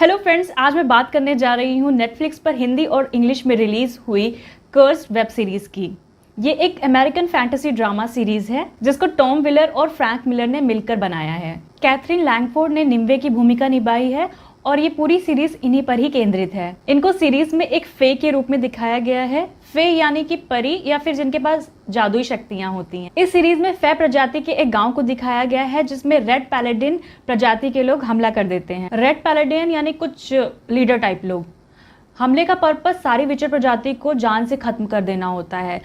Hello friends, आज मैं बात करने जा रही हूँ नेटफ्लिक्स पर हिंदी और इंग्लिश में रिलीज हुई कर्स्ड वेब सीरीज की। ये एक अमेरिकन फैंटेसी ड्रामा सीरीज है जिसको टॉम विलर और फ्रैंक मिलर ने मिलकर बनाया है। कैथरीन लैंगफोर्ड ने निम्वे की भूमिका निभाई है और ये पूरी सीरीज इन्हीं पर ही केंद्रित है। इनको सीरीज में एक फे के रूप में दिखाया गया है। फे यानी कि परी या फिर जिनके पास जादुई शक्तियां होती हैं। इस सीरीज में फे प्रजाति के एक गांव को दिखाया गया है जिसमें रेड पैलेडिन प्रजाति के लोग हमला कर देते हैं। रेड पैलेडिन यानी कुछ लीडर टाइप लोग। हमले का पर्पस सारी विचर प्रजाति को जान से खत्म कर देना होता है।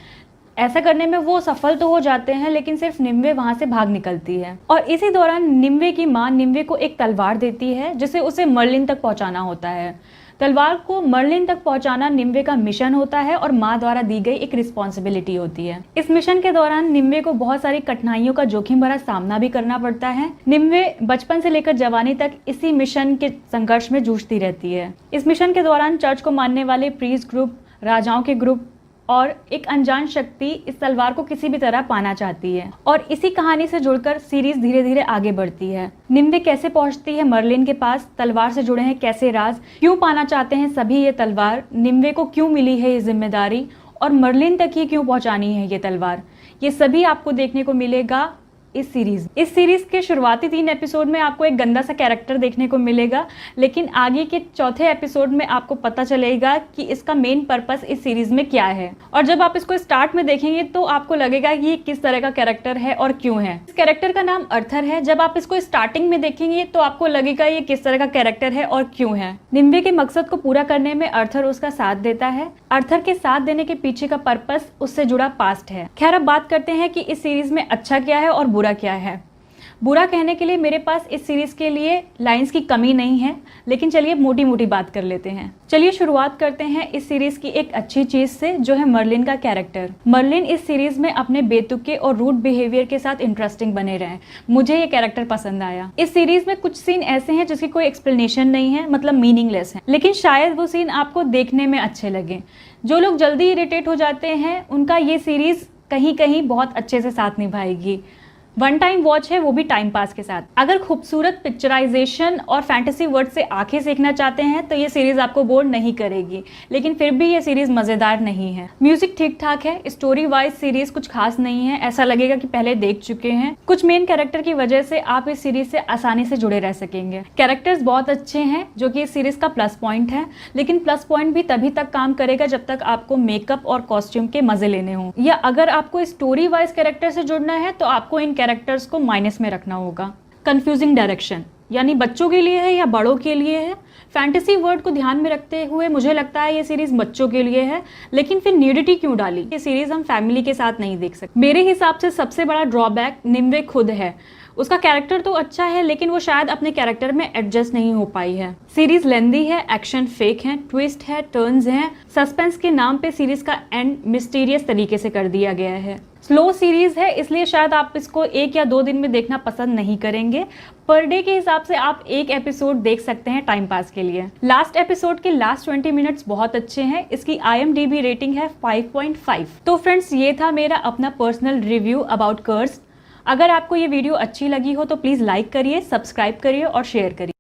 ऐसा करने में वो सफल तो हो जाते हैं, लेकिन सिर्फ निम्वे वहां से भाग निकलती है और इसी दौरान निम्वे की मां निम्वे को एक तलवार देती है जिसे उसे मर्लिन तक पहुंचाना होता है। तलवार को मर्लिन तक पहुंचाना निम्वे का मिशन होता है और मां द्वारा दी गई एक रिस्पॉन्सिबिलिटी होती है। इस मिशन के दौरान निम्वे को बहुत सारी कठिनाइयों का जोखिम भरा सामना भी करना पड़ता है। निम्वे बचपन से लेकर जवानी तक इसी मिशन के संघर्ष में जूझती रहती है। इस मिशन के दौरान चर्च को मानने वाले प्रीस्ट ग्रुप, राजाओं के ग्रुप और एक अनजान शक्ति इस तलवार को किसी भी तरह पाना चाहती है और इसी कहानी से जुड़कर सीरीज धीरे धीरे आगे बढ़ती है। निम्वे कैसे पहुंचती है मर्लिन के पास, तलवार से जुड़े हैं कैसे राज, क्यों पाना चाहते हैं सभी ये तलवार, निम्वे को क्यों मिली है ये जिम्मेदारी और मर्लिन तक ही क्यों पहुंचानी है ये तलवार, ये सभी आपको देखने को मिलेगा इस सीरीज के शुरुआती 3 एपिसोड में आपको एक गंदा सा कैरेक्टर देखने को मिलेगा, लेकिन आगे के चौथे एपिसोड में आपको पता चलेगा कि इसका मेन पर्पस इस सीरीज में क्या है। और जब आप इसको स्टार्ट में देखेंगे तो आपको लगेगा कि ये किस तरह का कैरेक्टर है और क्यों है। इस कैरेक्टर का नाम अर्थर है। जब आप इसको स्टार्टिंग में देखेंगे तो आपको लगेगा ये किस तरह का कैरेक्टर है और क्यों है। निम्वे के मकसद को पूरा करने में अर्थर उसका साथ देता है। अर्थर के साथ देने के पीछे का पर्पस उससे जुड़ा पास्ट है। खैर, अब बात करते हैं कि इस सीरीज में अच्छा क्या है और बुरा क्या है। बुरा कहने के लिए मेरे पास इस सीरीज के लिए लाइंस की कमी नहीं है, लेकिन चलिए मोटी मोटी बात कर लेते हैं। चलिए शुरुआत करते हैं इस सीरीज की एक अच्छी चीज से, जो है मर्लिन का कैरेक्टर। मर्लिन इस सीरीज में अपने बेतुके और रूड बिहेवियर के साथ इंटरेस्टिंग बने रहे। मुझे ये कैरेक्टर पसंद आया। इस सीरीज में कुछ सीन ऐसे हैं जिसकी कोई एक्सप्लेनेशन नहीं है, मतलब मीनिंगलेस है, लेकिन शायद वो सीन आपको देखने में अच्छे लगे। जो लोग जल्दी इरिटेट हो जाते हैं उनका ये सीरीज कहीं कहीं बहुत अच्छे से साथ निभाएगी। वन टाइम वॉच है, वो भी टाइम पास के साथ। अगर खूबसूरत पिक्चराइजेशन और फैंटेसी वर्ड से आंखें सेकना चाहते हैं तो ये सीरीज आपको बोर नहीं करेगी, लेकिन फिर भी ये सीरीज मजेदार नहीं है। म्यूजिक ठीक ठाक है। स्टोरी वाइज सीरीज कुछ खास नहीं है, ऐसा लगेगा कि पहले देख चुके हैं। कुछ मेन कैरेक्टर की वजह से आप इस सीरीज से आसानी से जुड़े रह सकेंगे। कैरेक्टर्स बहुत अच्छे हैं जो कि इस सीरीज का प्लस पॉइंट है, लेकिन प्लस पॉइंट भी तभी तक काम करेगा जब तक आपको मेकअप और कॉस्ट्यूम के मजे लेने हों, या अगर आपको स्टोरी वाइज कैरेक्टर से जुड़ना है तो आपको इन कैरेक्टर्स को माइनस में रखना होगा। कंफ्यूजिंग डायरेक्शन, यानी बच्चों के लिए है या बड़ों के लिए है। फैंटेसी वर्ड को ध्यान में रखते हुए मुझे लगता है ये सीरीज बच्चों के लिए है, लेकिन फिर न्यूडिटी क्यों डाली। ये सीरीज हम फैमिली के साथ नहीं देख सकते। मेरे हिसाब से सबसे बड़ा ड्रॉबैक निम्वे खुद है। उसका कैरेक्टर तो अच्छा है, लेकिन वो शायद अपने कैरेक्टर में एडजस्ट नहीं हो पाई है। सीरीज लेंदी है, एक्शन फेक है, ट्विस्ट है, टर्न्स हैं। सस्पेंस के नाम पे सीरीज का एंड मिस्टीरियस तरीके से कर दिया गया है। स्लो सीरीज है, इसलिए शायद आप इसको 1 या 2 दिन में देखना पसंद नहीं करेंगे। पर डे के हिसाब से आप 1 एपिसोड देख सकते हैं टाइम पास के लिए। लास्ट एपिसोड के लास्ट 20 मिनट्स बहुत अच्छे हैं। इसकी IMDb रेटिंग है 5.5। तो फ्रेंड्स, ये था मेरा अपना पर्सनल रिव्यू अबाउट कर्स्ड। अगर आपको ये वीडियो अच्छी लगी हो तो प्लीज़ लाइक करिए, सब्सक्राइब करिए और शेयर करिए।